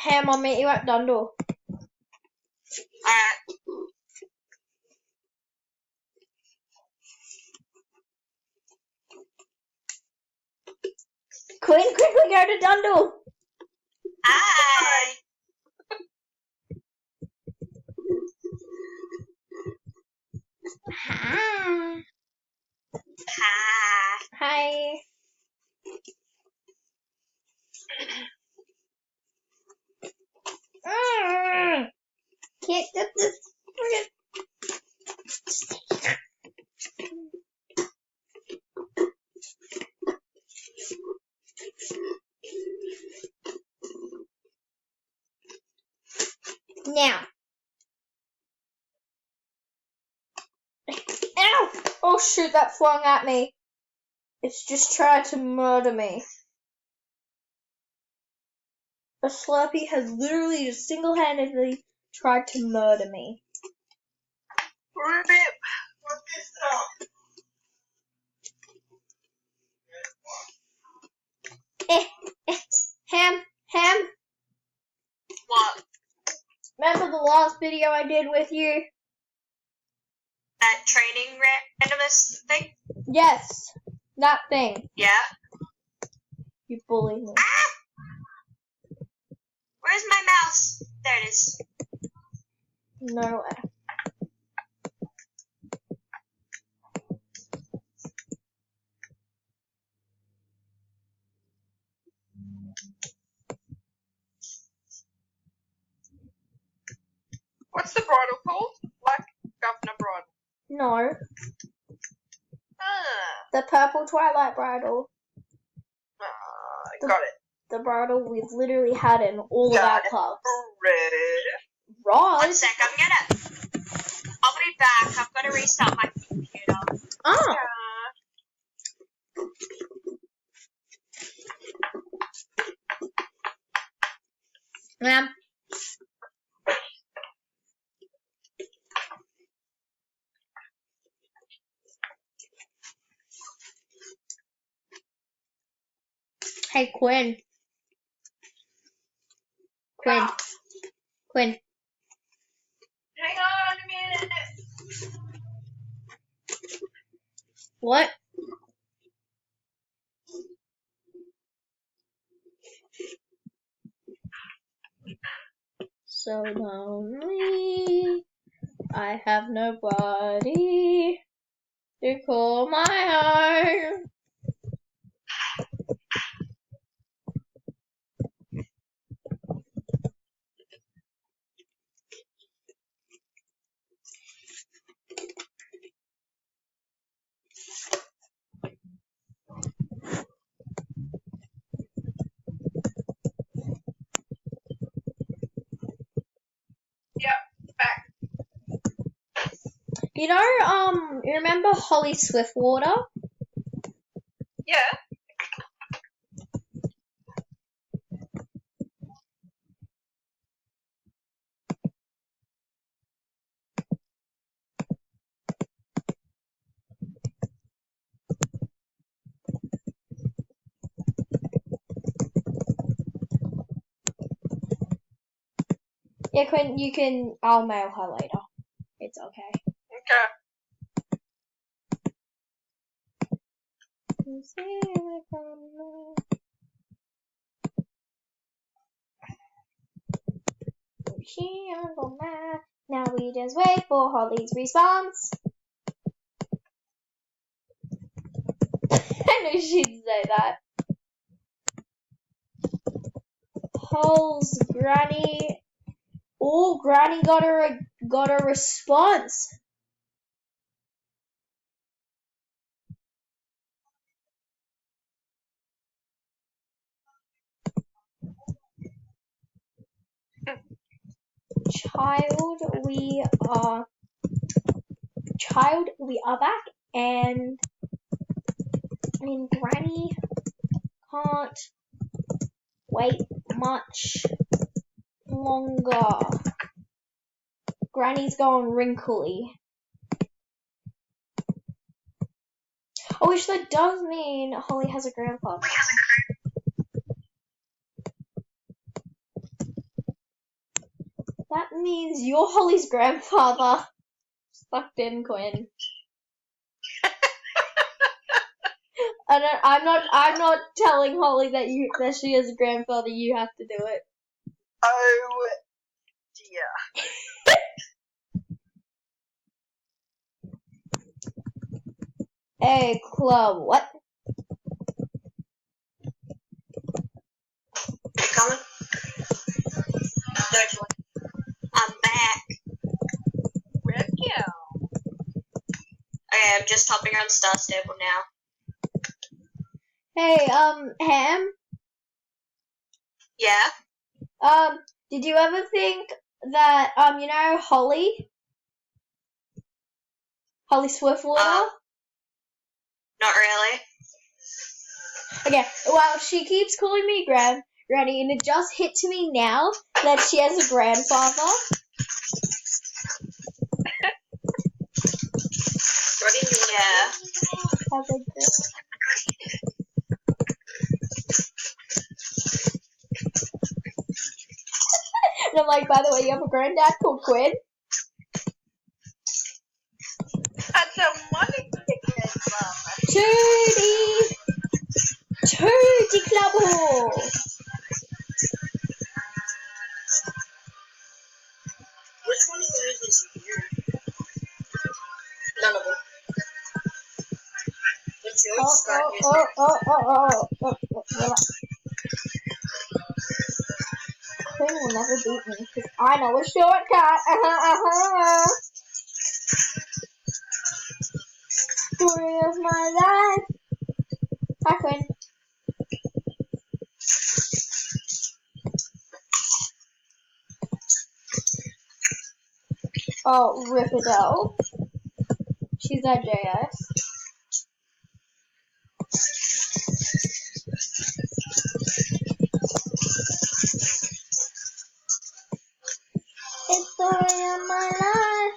Ham, I'll meet you at Dundle. Alright. Quinn, quickly go to Dundle. Hi. Hi. Hi. Hi. Can't get this friggin' now. Ow! Oh shoot, that flung at me. It's just tried to murder me. A Slurpee has literally just single-handedly tried to murder me. Rip it. What's this stuff? Ham. What? Remember the last video I did with you? That training randomness thing? Yes, that thing. Yeah. You bullied me. Ah! Where's my mouse? There it is. Nowhere. What's the bridle called? Black Governor Bridle. No, Ah. the purple Twilight bridle. Got it. The bridle we've literally had in all of our clubs. Rod? 1 sec, I'll be back. I've got to restart my computer. Oh. Yeah. Hey, Quinn. Yeah. Quinn. Hang on a minute. What? So lonely. I have nobody to call my own. Yep, back. You know, you remember Holly Swiftwater? Yeah. Yeah, Quinn, you can, I'll mail her later. It's okay. Okay. Now we just wait for Holly's response. I knew she'd say that. Hole's Granny. Oh, Granny got a response. Child, we are back, and Granny can't wait much longer. Granny's going wrinkly. Oh, which that does mean Holly has a grandfather. That means you're Holly's grandfather. Sucked in, Quinn. I'm not telling Holly that she is a grandfather. You have to do it. Oh dear. Hey, club, what? You coming? No, I'm back. Where'd you go? Okay, I'm just hopping around Star Stable now. Hey, Ham? Yeah? Did you ever think that, you know Holly? Holly Swiftwater? Not really. Okay, well, she keeps calling me Granny, and it just hit to me now that she has a grandfather. Yeah. And I'm like, by the way, you have a granddad called Quinn? That's a money ticket, Mama. Tootie Clubble! Which one of those is you? None of them. What's yours? Quinn will never beat me, because I know a shortcut. Story of my life. Hi, Quinn. Oh, Riverdale. She's at JS. It's the story of my life.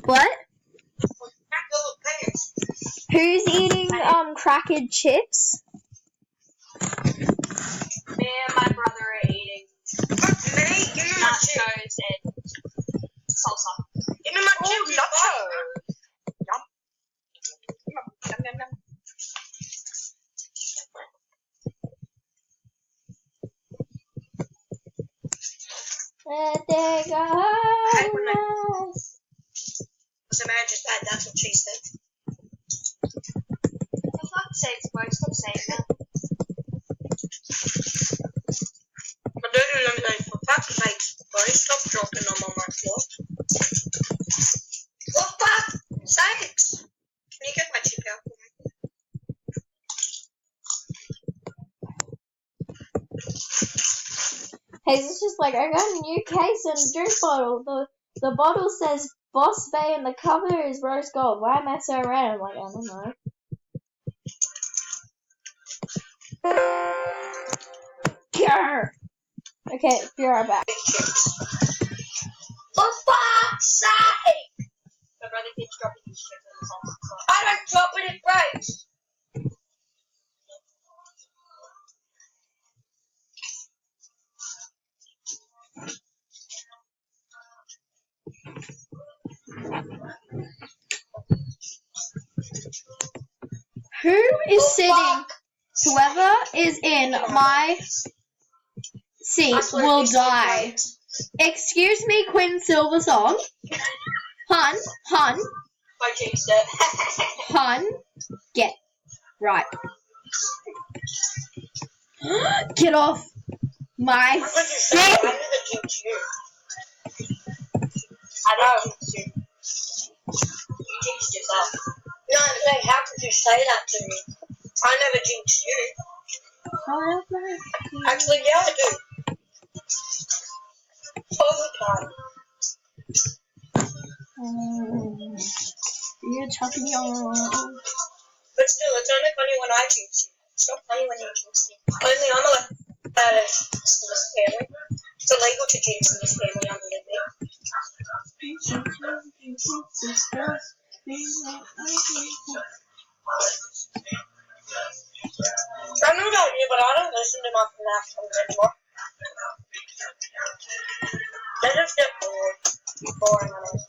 What? Who's eating cracked chips? Me and my brother are eating nachos and salsa. Give me my chip nachos. Yum. Yum, yum, yum, yum. Was the marriage is bad? That's what she said. For fuck's sake, bro, stop saying that. I don't remember that. For fuck's sake, bro, stop dropping them on my floor. For fuck's sakes! Can you get my chip out for me? Hazel's just like, I got a new case and a drink bottle. The bottle says Boss Bay and the cover is rose gold. Why am I so red? I'm like, I don't know. Grr! Okay, be right back. For fuck's sake! My brother keeps dropping his chips on the song. I don't drop it, it breaks! Who is sitting? Whoever is in my seat will die. Excuse me, Quinn Silversong. Hun. I jinxed it. Hun. Get right. Get off my seat. I never jinxed you. I don't jinx you. You jinxed yourself. No, how could you say that to me? I never jinxed you. Actually, yeah, I do. All the time. You're talking your... But still, it's only funny when I jinx you. It's not funny when you jinx me. Only I'm allowed in this family. It's illegal to jinx in this family, unbelievably. I know that you do not laugh anymore. Let us get bored. Boring on it.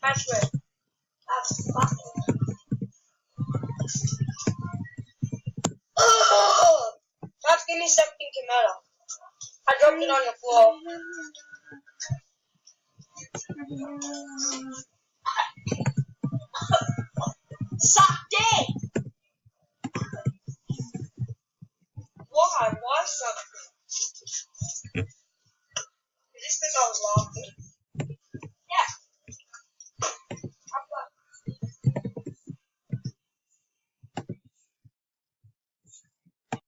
I swear. That's fucking. Oh! That's give me something to metal. I dropped it on the floor. Suck dick! Why? Why something? Is this because I was laughing?